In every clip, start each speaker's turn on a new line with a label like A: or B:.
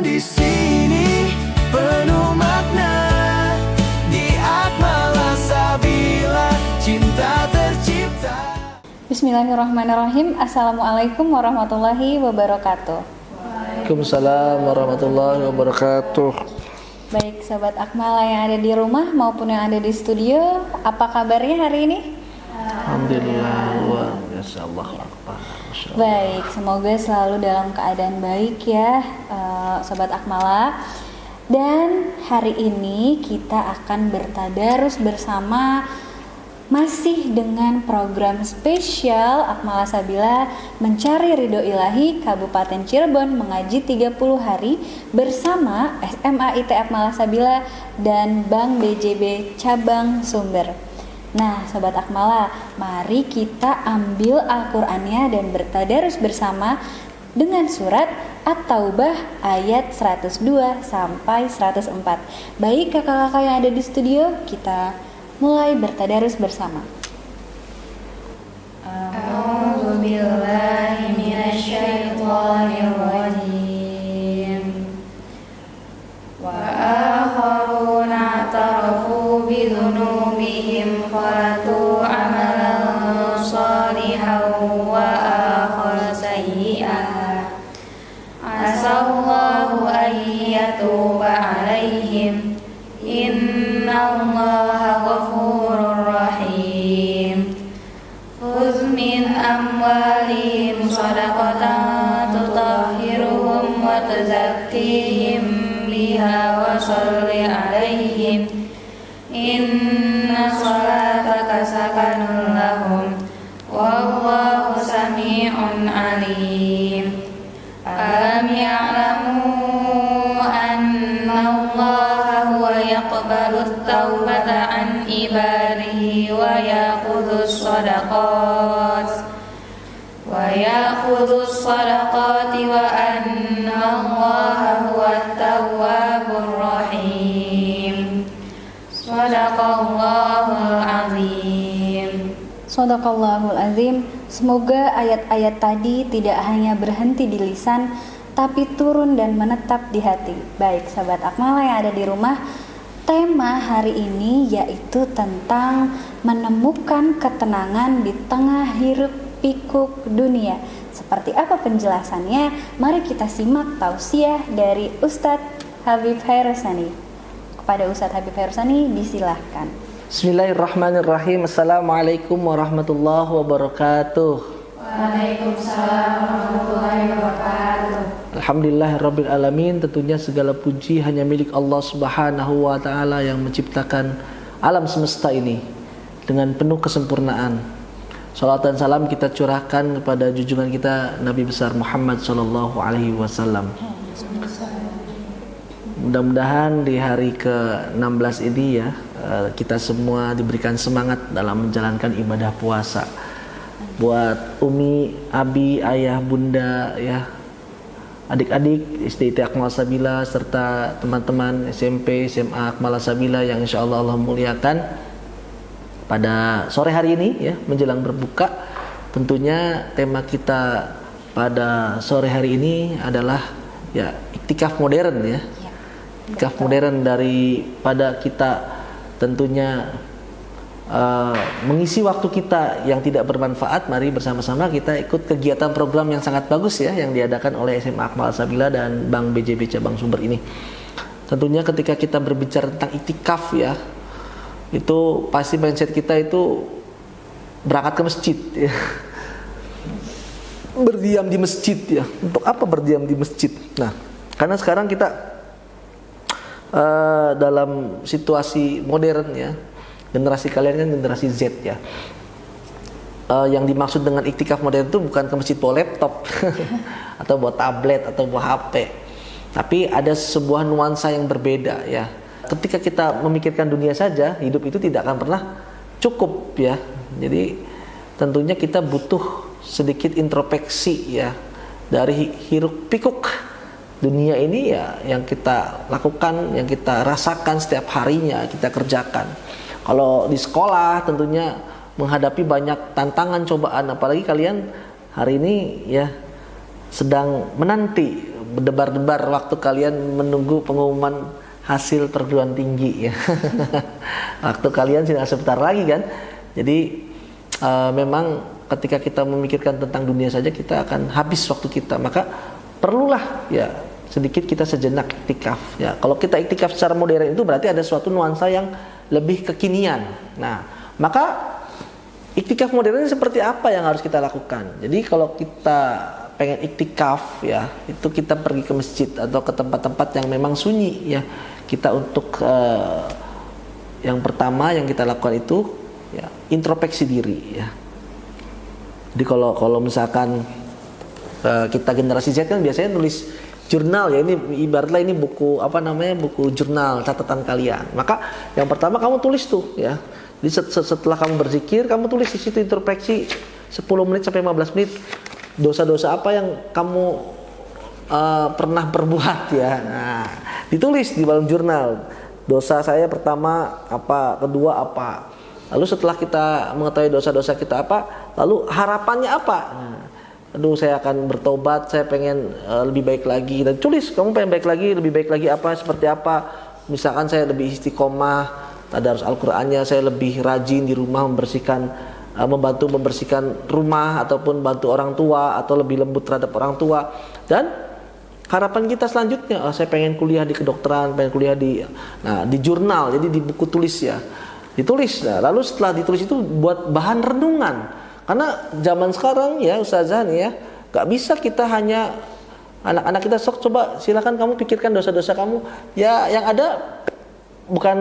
A: di sini penuh makna. Di Akmala Sabila cinta tercipta.
B: Bismillahirrahmanirrahim. Assalamualaikum warahmatullahi wabarakatuh.
C: Waalaikumsalam warahmatullahi wabarakatuh.
B: Baik Sobat Akmala yang ada di rumah maupun yang ada di studio, apa kabarnya hari ini?
C: Alhamdulillah, luar biasa, Allahu Akbar. Masya Allah.
B: Baik, semoga selalu dalam keadaan baik ya Sobat Akmala. Dan hari ini kita akan bertadarus bersama masih dengan program spesial Akmala Sabila Mencari Ridho Ilahi Kabupaten Cirebon mengaji 30 hari bersama SMA IT Akmala Sabila dan Bank BJB Cabang Sumber. Nah Sobat Akmala, mari kita ambil Al-Qur'annya dan bertadarus bersama dengan surat At-Taubah ayat 102 sampai 104. Baik kakak-kakak yang ada di studio, kita mulai bertadarus bersama.
D: A'udzu billahi minasyaitonir rajim. Wa akharuna atarafu bi dzunubihim khalatu amalan shalihan wa akhar sayyi'an. Asallahu an yatuba 'alaihim. Innallaha ghafurur rahim. Khudz min amwalihim shadaqatan tutahhiruhum wa tuzakkihim biha wa shalli 'alaihim. Inna salataka sakanun lahum wallahu sami'un 'alim. Alam ya'lamu annallaha huwa yaqbalut taubata an ibadihi wa ya'khudhus sadaqati wa annallaha huwat tawwabur rahim. Shadaqallahul azim.
B: Shadaqallahul azim. Semoga ayat-ayat tadi tidak hanya berhenti di lisan, tapi turun dan menetap di hati. Baik Sahabat Akmala yang ada di rumah, tema hari ini yaitu tentang menemukan ketenangan di tengah hiruk pikuk dunia. Seperti apa penjelasannya? Mari kita simak tausiah dari Ustadz Habib Hairusani. Kepada Ustadz Habib Hairusani disilahkan.
C: Bismillahirrahmanirrahim. Assalamualaikum warahmatullahi wabarakatuh.
D: Waalaikumsalam warahmatullahi wabarakatuh.
C: Alhamdulillahirabbil alamin. Tentunya segala puji hanya milik Allah Subhanahu wa taala yang menciptakan alam semesta ini dengan penuh kesempurnaan. Salawat dan salam kita curahkan kepada junjungan kita Nabi besar Muhammad sallallahu alaihi wasallam. Mudah-mudahan di hari ke-16 ini ya, kita semua diberikan semangat dalam menjalankan ibadah puasa. Buat umi, abi, ayah, bunda ya, adik-adik SD Akmala Sabila serta teman-teman SMP, SMA Akmala Sabila yang insyaallah Allah muliakan pada sore hari ini ya, menjelang berbuka. Tentunya tema kita pada sore hari ini adalah ya iktikaf modern ya. Iktikaf modern daripada kita tentunya mengisi waktu kita yang tidak bermanfaat. Mari bersama-sama kita ikut kegiatan program yang sangat bagus ya, yang diadakan oleh SMA Akmala Sabila dan Bank BJB Cabang Sumber ini. Tentunya ketika kita berbicara tentang iktikaf ya, itu pasti mindset kita itu berangkat ke masjid ya. Berdiam di masjid ya. Untuk apa berdiam di masjid? Nah, karena sekarang kita dalam situasi modern ya, generasi kalian kan generasi Z ya. Yang dimaksud dengan iktikaf modern itu bukan ke masjid bawa laptop atau bawa tablet atau bawa HP, tapi ada sebuah nuansa yang berbeda ya. Ketika kita memikirkan dunia saja, hidup itu tidak akan pernah cukup ya. Jadi tentunya kita butuh sedikit introspeksi ya dari hiruk pikuk dunia ini ya, yang kita lakukan, yang kita rasakan setiap harinya, kita kerjakan. Kalau di sekolah tentunya menghadapi banyak tantangan, cobaan, apalagi kalian hari ini ya sedang menanti berdebar-debar waktu kalian menunggu pengumuman hasil perguruan tinggi ya. Waktu kalian sudah sebentar lagi kan. Jadi memang ketika kita memikirkan tentang dunia saja kita akan habis waktu kita. Maka perlulah ya sedikit kita sejenak iktikaf ya. Kalau kita iktikaf secara modern itu berarti ada suatu nuansa yang lebih kekinian. Nah, maka iktikaf modern ini seperti apa yang harus kita lakukan? Jadi kalau kita pengen iktikaf ya, itu kita pergi ke masjid atau ke tempat-tempat yang memang sunyi ya. Kita untuk yang pertama yang kita lakukan itu ya introspeksi diri ya. Jadi kalau misalkan kita generasi Z kan biasanya nulis jurnal ya, ini ibaratlah ini buku buku jurnal catatan kalian. Maka yang pertama kamu tulis tuh ya. Jadi setelah kamu berzikir, kamu tulis di situ introspeksi 10 menit sampai 15 menit dosa-dosa apa yang kamu pernah perbuat ya. Nah, ditulis di dalam jurnal. Dosa saya pertama apa, kedua apa. Lalu setelah kita mengetahui dosa-dosa kita apa, lalu harapannya apa? Nah, aduh saya akan bertobat, saya pengen lebih baik lagi. Dan tulis kamu pengen baik lagi, lebih baik lagi apa, seperti apa. Misalkan saya lebih istiqomah, tadarus Al-Qur'annya, saya lebih rajin di rumah membantu membersihkan rumah ataupun bantu orang tua atau lebih lembut terhadap orang tua. Dan harapan kita selanjutnya, saya pengen kuliah di kedokteran, pengen kuliah di jurnal, jadi di buku tulis ya, ditulis. Nah, lalu setelah ditulis itu buat bahan renungan, karena zaman sekarang ya Ustazah nih ya, gak bisa kita hanya anak-anak kita sok coba silakan kamu pikirkan dosa-dosa kamu ya, yang ada bukan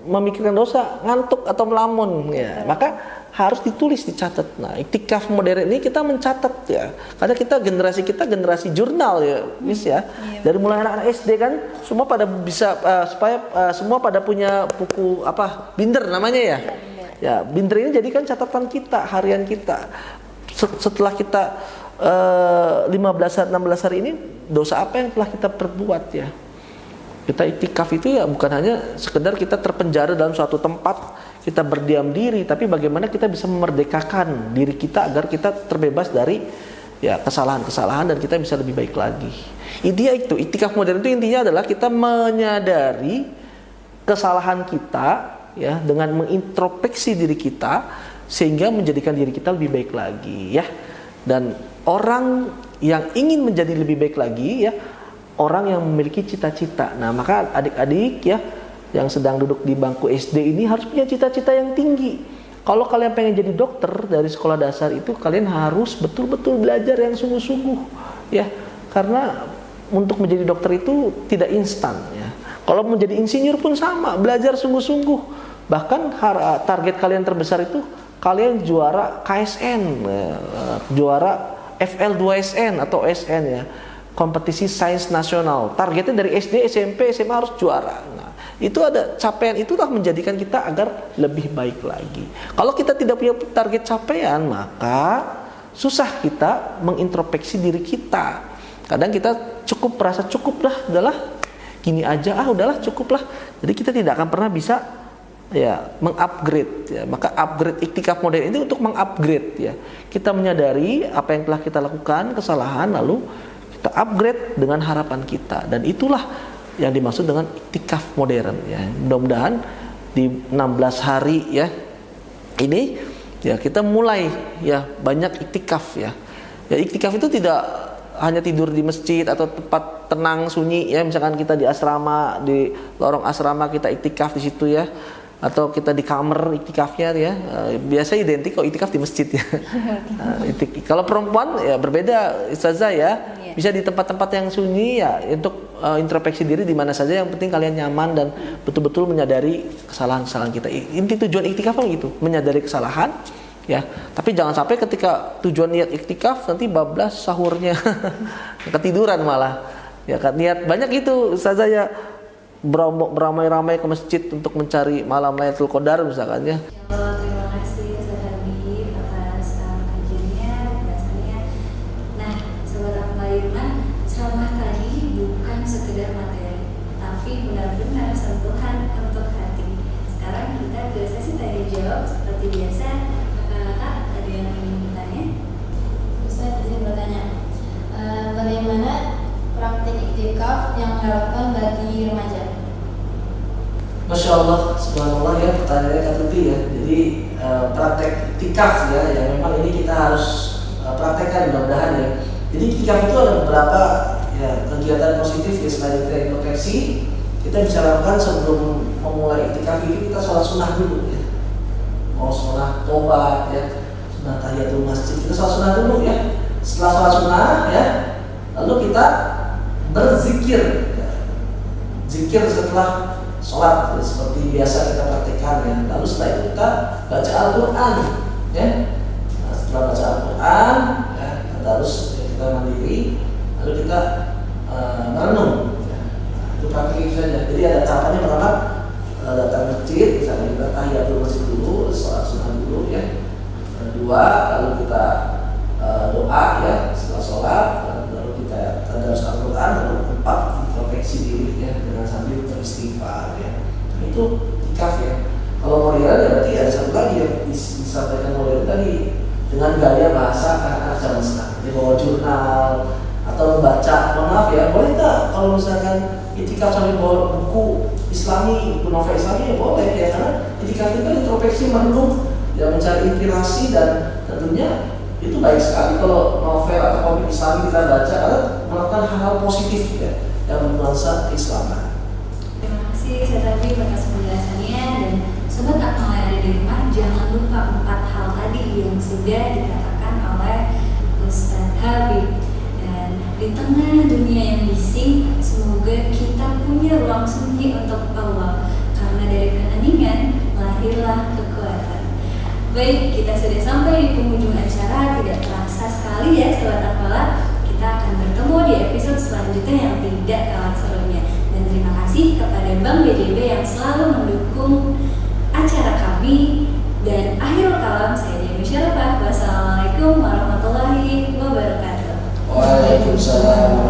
C: memikirkan dosa, ngantuk atau melamun ya. Maka harus ditulis, dicatat. Nah, iktikaf modern ini kita mencatat ya. Karena generasi kita generasi jurnal ya, Miss ya. Dari mulai anak-anak SD kan semua pada bisa semua pada punya buku binder namanya ya. Ya, binder ini jadikan catatan kita, harian kita. Setelah kita 15 hari, 16 hari ini dosa apa yang telah kita perbuat ya. Kita iktikaf itu ya bukan hanya sekedar kita terpenjara dalam suatu tempat, kita berdiam diri, tapi bagaimana kita bisa memerdekakan diri kita agar kita terbebas dari ya kesalahan-kesalahan dan kita bisa lebih baik lagi. Intinya itu, iktikaf modern itu intinya adalah kita menyadari kesalahan kita ya dengan mengintrospeksi diri kita sehingga menjadikan diri kita lebih baik lagi ya. Dan orang yang ingin menjadi lebih baik lagi ya, orang yang memiliki cita-cita. Nah, maka adik-adik ya yang sedang duduk di bangku SD ini harus punya cita-cita yang tinggi. Kalau kalian pengen jadi dokter dari sekolah dasar itu kalian harus betul-betul belajar yang sungguh-sungguh ya. Karena untuk menjadi dokter itu tidak instan ya. Kalau menjadi insinyur pun sama, belajar sungguh-sungguh. Bahkan target kalian terbesar itu kalian juara KSN, juara FL2SN atau SN ya. Kompetisi sains nasional. Targetnya dari SD, SMP, SMA harus juara. Nah, itu ada capaian, itulah menjadikan kita agar lebih baik lagi. Kalau kita tidak punya target capaian, maka susah kita mengintrospeksi diri kita. Kadang kita merasa cukup lah, udahlah gini aja, udahlah cukup lah. Jadi kita tidak akan pernah bisa ya mengupgrade ya. Maka upgrade iktikaf modern ini untuk mengupgrade ya. Kita menyadari apa yang telah kita lakukan, kesalahan, lalu kita upgrade dengan harapan kita, dan itulah yang dimaksud dengan iktikaf modern ya. Mudah-mudahan di 16 hari ya ini ya kita mulai ya banyak iktikaf ya. Ya iktikaf itu tidak hanya tidur di masjid atau tempat tenang sunyi ya, misalkan kita di asrama, di lorong asrama kita iktikaf di situ ya, atau kita di kamar iktikafnya ya. Biasa identik kok iktikaf di masjid ya. Kalau perempuan ya berbeda Ustazah ya. Bisa di tempat-tempat yang sunyi ya, untuk introspeksi diri di mana saja, yang penting kalian nyaman dan betul-betul menyadari kesalahan-kesalahan kita. Inti tujuan iktikaf kan gitu, menyadari kesalahan ya. Tapi jangan sampai ketika tujuan niat iktikaf nanti bablas sahurnya. Ketiduran malah. Ya kan niat banyak itu Ustazah ya, beramai-ramai ke masjid untuk mencari malam Lailatul Qadar misalkan ya.
B: Terima kasih Ustaz Habib atas kajiannya, penjelasannya. Nah, Sobat Akmal Irman, ceramah tadi bukan sekedar materi, tapi benar-benar sentuhan untuk hati. Sekarang kita ke sesi tanya jawab seperti biasa. Kakak-kakak ada yang ingin bertanya?
D: Ustaz izin bertanya, bagaimana praktik menerapkan bagi remaja?
C: Masya Allah, subhanallah ya, pertanyaannya Kak Tuti ya. Jadi praktek iktikaf ya, yang memang ini kita harus praktekkan mudah-mudahan ya. Jadi iktikaf itu ada beberapa ya kegiatan positif ya, selain kita introspeksi, kita bisa lakukan sebelum memulai iktikaf ini kita sholat sunnah dulu ya. Mau sholat tobat ya, sunnah tahiyatul masjid, kita sholat sunnah dulu ya. Setelah sholat sunnah ya, lalu kita berzikir ya. Zikir setelah sholat ya, seperti biasa kita praktekkan ya. Lalu setelah itu kita baca Al-Quran ya. Nah, setelah baca Al-Quran ya, kita harus ya, kita mandiri, lalu kita merenung ya. Nah, itu praktek itu saja. Jadi ada tahapannya. Pertama datang masjid, misalnya kita tahiyatul masjid dulu, sholat sunnah dulu ya. Kedua, lalu kita doa ya setelah sholat, lalu kita tadarus Al-Quran, lalu keempat introspeksi diri ya dengan sambil beristighfar ya. Nah, itu iktikaf ya. Kalau modern ya berarti ada satu lagi yang disampaikan modern tadi dengan gaya bahasa anak-anak zaman sekarang. Jadi bawa jurnal atau membaca, mohon maaf ya, boleh tak kalau misalkan iktikaf sambil bawa buku Islami, buku novel Islami ya boleh ya, karena iktikaf itu kan introspeksi, merenung ya, mencari inspirasi, dan tentunya itu baik sekali kalau novel atau komik Islami kita baca karena melakukan hal-hal positif ya yang bernuansa keislaman.
B: Terima kasih Ustaz Habib atas penjelasannya, dan sobat akmal yang ada di rumah jangan lupa 4 hal tadi yang sudah dikatakan oleh Ustaz Habib. Dan di tengah dunia yang bising, semoga kita punya ruang sunyi untuk Allah, karena dari keheningan lahirlah kekuatan. Baik, kita sudah sampai di penghujung acara. Tidak terasa sekali ya sobat akmal, kita akan bertemu di episode selanjutnya yang tidak kalah serunya. Dan terima kasih kepada Bank BJB yang selalu mendukung acara kami. Dan akhirul kalam, saya Dewi Syarafah. Wassalamualaikum warahmatullahi wabarakatuh.
C: Waalaikumsalam.